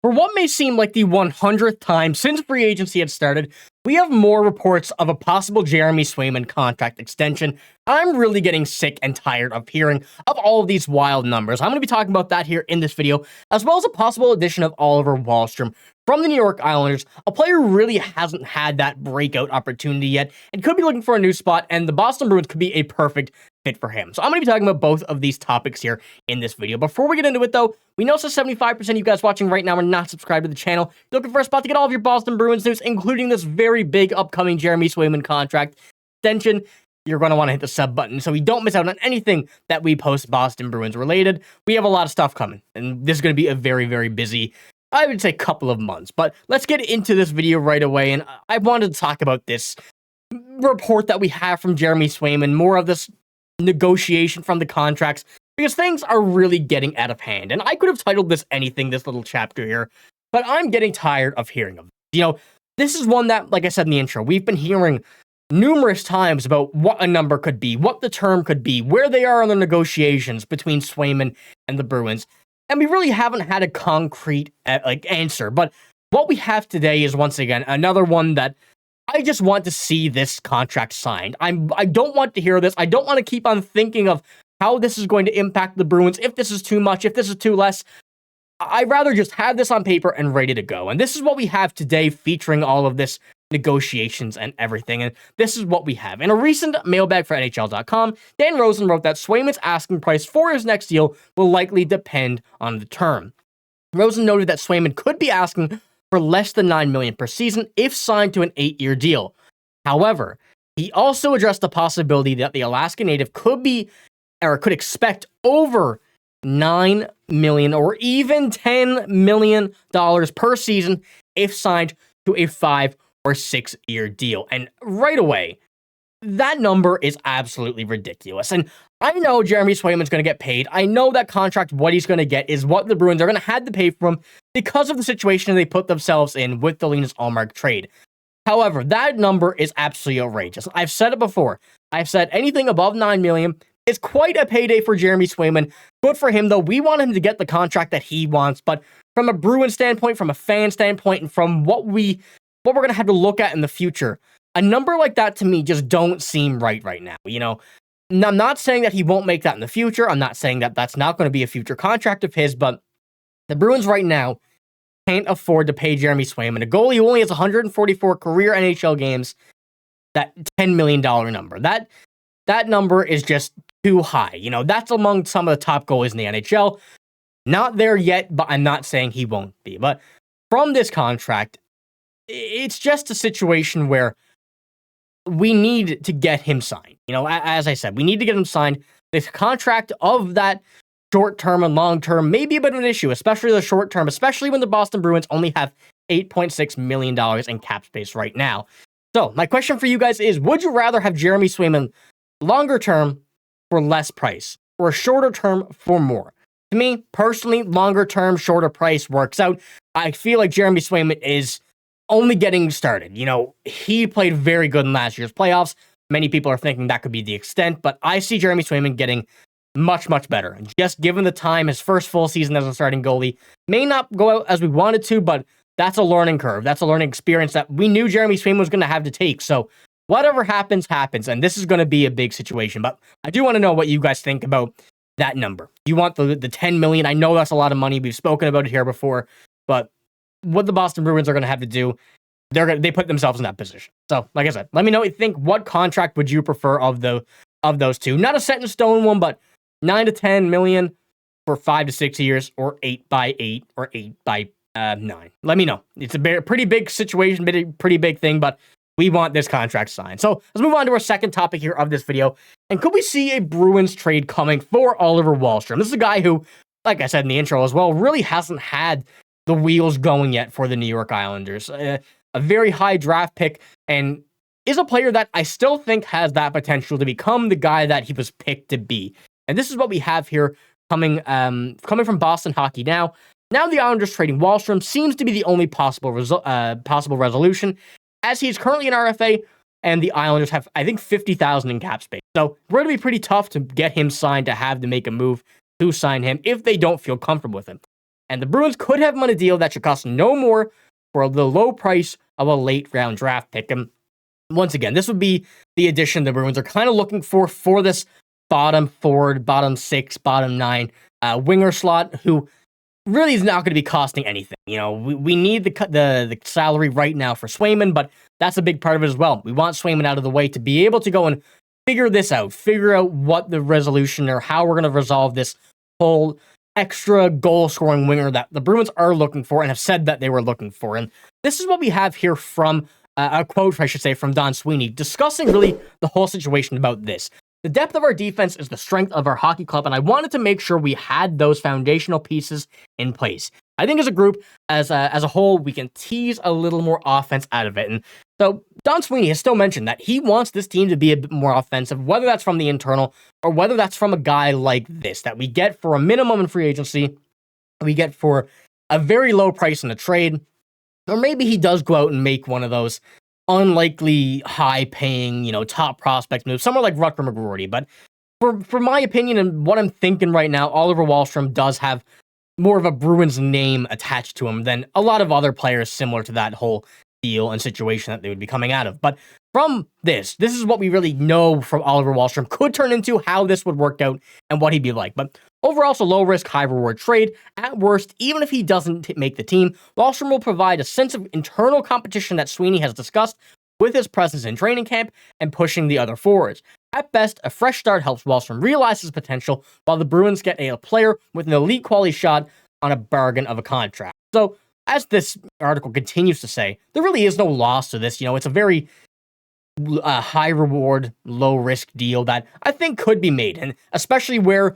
For what may seem like the 100th time since free agency had started, we have more reports of a possible Jeremy Swayman contract extension. I'm really getting sick and tired of hearing of all of these wild numbers. I'm going to be talking about that here in this video, as well as a possible addition of Oliver Wahlstrom from the New York Islanders, a player who really hasn't had that breakout opportunity yet and could be looking for a new spot, and the Boston Bruins could be a perfect fit for him. So I'm going to be talking about both of these topics here in this video. Before we get into it, though, we know so 75% of you guys watching right now are not subscribed to the channel. You're looking for a spot to get all of your Boston Bruins news, including this very big upcoming Jeremy Swayman contract extension. You're going to want to hit the sub button so you don't miss out on anything that we post Boston Bruins related. We have a lot of stuff coming, and this is going to be a very, very busy, I would say, couple of months. But let's get into this video right away, and I wanted to talk about this report that we have from Jeremy Swayman, more of this negotiation from the contracts, because things are really getting out of hand. And I could have titled this anything, this little chapter here, but I'm getting tired of hearing of it. You know, this is one that, like I said in the intro, we've been hearing numerous times about what a number could be, what the term could be, where they are on the negotiations between Swayman and the Bruins. And we really haven't had a concrete answer. But what we have today is, once again, another one that I just want to see this contract signed. I don't want to hear this. I don't want to keep on thinking of how this is going to impact the Bruins, if this is too much, if this is too less. I'd rather just have this on paper and ready to go. And this is what we have today, featuring all of this negotiations and everything. And this is what we have. In a recent mailbag for NHL.com, Dan Rosen wrote that Swayman's asking price for his next deal will likely depend on the term. Rosen noted that Swayman could be asking for less than $9 million per season if signed to an 8-year deal. However, he also addressed the possibility that the Alaska native could expect over $9 million or even $10 million per season if signed to a 5 or 6-year deal. And right away, that number is absolutely ridiculous. And I know Jeremy Swayman's going to get paid. I know that contract, what he's going to get, is what the Bruins are going to have to pay for him because of the situation they put themselves in with the Linus Ullmark trade. However, that number is absolutely outrageous. I've said it before. I've said anything above $9 million is quite a payday for Jeremy Swayman. Good for him, though. We want him to get the contract that he wants. But from a Bruin standpoint, from a fan standpoint, and from what we're going to have to look at in the future, a number like that to me just don't seem right now. You know, and I'm not saying that he won't make that in the future. I'm not saying that that's not going to be a future contract of his, but the Bruins right now can't afford to pay Jeremy Swayman, a goalie who only has 144 career NHL games, that $10 million number. That number is just too high. You know, that's among some of the top goalies in the NHL. Not there yet, but I'm not saying he won't be. But from this contract, it's just a situation where we need to get him signed. You know, as I said, we need to get him signed. This contract of that short-term and long-term may be a bit of an issue, especially the short-term, especially when the Boston Bruins only have $8.6 million in cap space right now. So my question for you guys is, would you rather have Jeremy Swayman longer-term for less price, or a shorter-term for more? To me, personally, longer-term, shorter price works out. I feel like Jeremy Swayman is only getting started. You know, he played very good in last year's playoffs. Many people are thinking that could be the extent, but I see Jeremy Swayman getting much, much better. Just given the time, his first full season as a starting goalie may not go out as we wanted to, but that's a learning curve. That's a learning experience that we knew Jeremy Swayman was going to have to take. So whatever happens, happens, and this is going to be a big situation. But I do want to know what you guys think about that number. You want the $10 million? I know that's a lot of money. We've spoken about it here before, but what the Boston Bruins are going to have to do, they put themselves in that position. So, like I said, let me know what you think. What contract would you prefer of those two? Not a set in stone one, but $9 to $10 million for 5 to 6 years, or 8 by 8, or 8 by 9. Let me know. It's a pretty big situation, pretty big thing, but we want this contract signed. So let's move on to our second topic here of this video. And could we see a Bruins trade coming for Oliver Wahlstrom? This is a guy who, like I said in the intro as well, really hasn't had the wheels going yet for the New York Islanders. A very high draft pick, and is a player that I still think has that potential to become the guy that he was picked to be. And this is what we have here coming from Boston Hockey Now. Now the Islanders trading Wahlstrom seems to be the only possible resolution, as he is currently an RFA, and the Islanders have, I think, $50,000 in cap space. So it's going to be pretty tough to get him signed, to have to make a move to sign him if they don't feel comfortable with him. and the Bruins could have him on a deal that should cost no more for the low price of a late-round draft pick. And once again, this would be the addition the Bruins are kind of looking for this bottom forward, bottom 6, bottom 9 winger slot, who really is not going to be costing anything. We need the salary right now for Swayman, but that's a big part of it as well. We want Swayman out of the way to be able to go and figure this out, figure out what the resolution or how we're going to resolve this whole extra goal-scoring winger that the Bruins are looking for and have said that they were looking for. And this is what we have here from a quote, I should say, from Don Sweeney, discussing really the whole situation about this. The depth of our defense is the strength of our hockey club, and I wanted to make sure we had those foundational pieces in place. I think as a group, as a whole, we can tease a little more offense out of it. And so Don Sweeney has still mentioned that he wants this team to be a bit more offensive, whether that's from the internal or whether that's from a guy like this that we get for a minimum in free agency, we get for a very low price in a trade, or maybe he does go out and make one of those unlikely high-paying, top prospect moves, somewhere like Rutger McGroarty. But for my opinion and what I'm thinking right now, Oliver Wahlstrom does have more of a Bruins name attached to him than a lot of other players similar to that whole deal and situation that they would be coming out of. But from this is what we really know from Oliver Wahlstrom could turn into, how this would work out and what he'd be like. But overall, it's a low-risk, high-reward trade. At worst, even if he doesn't make the team, Wahlstrom will provide a sense of internal competition that Sweeney has discussed with his presence in training camp and pushing the other forwards. At best, a fresh start helps Wahlstrom realize his potential, while the Bruins get a player with an elite quality shot on a bargain of a contract. So, as this article continues to say, there really is no loss to this. It's a very high reward, low risk deal that I think could be made, and especially where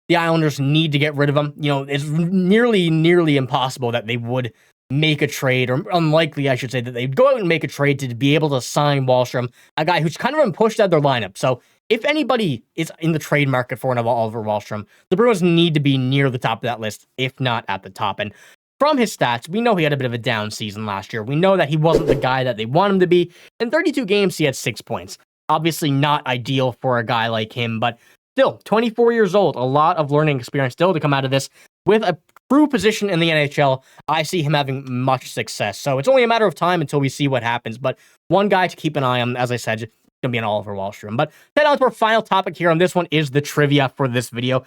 the Islanders need to get rid of him. It's nearly impossible that they would make a trade, or unlikely, I should say, that they'd go out and make a trade to be able to sign Wahlstrom, a guy who's kind of been pushed out of their lineup. So if anybody is in the trade market for an Oliver Wahlstrom, the Bruins need to be near the top of that list, if not at the top. And from his stats, we know he had a bit of a down season last year. We know that he wasn't the guy that they want him to be. In 32 games, he had 6 points. Obviously not ideal for a guy like him, but still, 24 years old, a lot of learning experience still to come out of this. With a true position in the NHL, I see him having much success. So it's only a matter of time until we see what happens. But one guy to keep an eye on, as I said, is going to be an Oliver Wahlstrom. But head on to our final topic here on this one is the trivia for this video.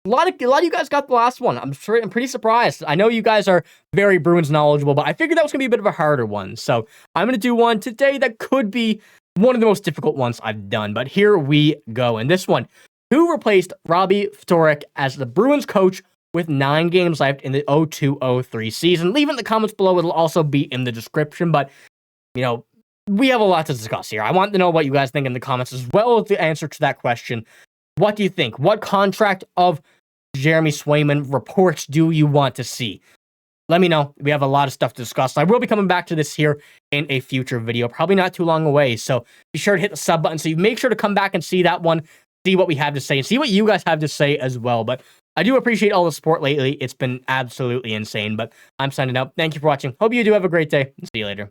A lot of you guys got the last one. I'm pretty surprised. I know you guys are very Bruins knowledgeable, but I figured that was going to be a bit of a harder one. So I'm going to do one today that could be one of the most difficult ones I've done. But here we go. And this one, who replaced Robbie Ftorek as the Bruins coach with 9 games left in the 02-03 season? Leave it in the comments below. It'll also be in the description. But, we have a lot to discuss here. I want to know what you guys think in the comments, as well as the answer to that question. What do you think? What contract of Jeremy Swayman reports do you want to see? Let me know. We have a lot of stuff to discuss. I will be coming back to this here in a future video, probably not too long away. So be sure to hit the sub button so you make sure to come back and see that one, see what we have to say, and see what you guys have to say as well. But I do appreciate all the support lately. It's been absolutely insane. But I'm signing out. Thank you for watching. Hope you do have a great day. See you later.